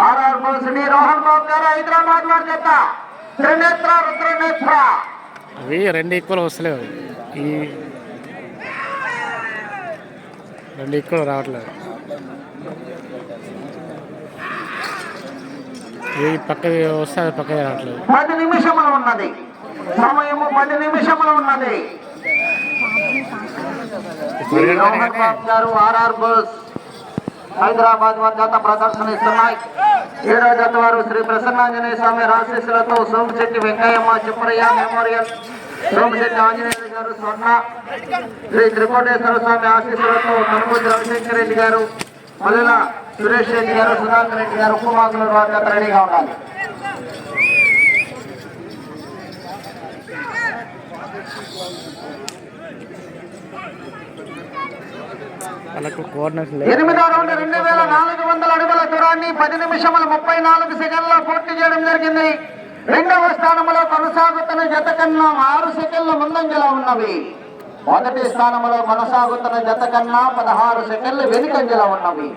RR బోసిని Rohan బాబు గారు హైదరాబాద్ వారి జత త్రినేత్ర రుద్రనేత్ర. అవి రెండు ఈక్వల్ వస్తలేవు, ఈ రెండు ఈక్వల్ రావట్లేదు. ఈ పక్కకి వస్తే అది పక్కకి రావట్లేదు. 10 నిమిషములు ఉన్నది, సమయము 10 నిమిషములు ఉన్నది. రోహన్ బాబు గారు ఆర్ఆర్ బోస్ హైదరాబాద్ వారి జత ప్రదర్శన ఇస్తున్నాయి. 7వ జత వారు శ్రీ ప్రసన్నాంజనేయ స్వామి ఆశీస్సులతో సోమశెట్టి వెంకయ్యమ్మ చిప్పరయ్య మెమోరియల్, సోమశెట్టి ఆంజనేయులు గారు స్వర్ణ, శ్రీ త్రికోటేశ్వర స్వామి ఆశీస్సులతో కనుమూర్తి రవిశంకర్ రెడ్డి గారు, మల్లెల సురేష్ రెడ్డి గారు, సుధాకర్ రెడ్డి గారు, ఉప్పుమాకులూరు వారి జత రెడీగా ఉండాలి. వాళ్ళకు కోఆర్డినేషన్ 8వ రౌండ్ 2400 అడుగుల దూరాన్ని 10 నిమిషముల 34 సెకండ్ల పూర్తి చేయడం జరిగింది. 2వ స్థానంలో కొనసాగుతున్న జత కన్నా 6 సెకండ్ల ముందంజలో ఉన్నవి. మొదటి స్థానంలో కొనసాగుతున్న జత కన్నా 16 సెకండ్లు వెనుకంజలో ఉన్నవి.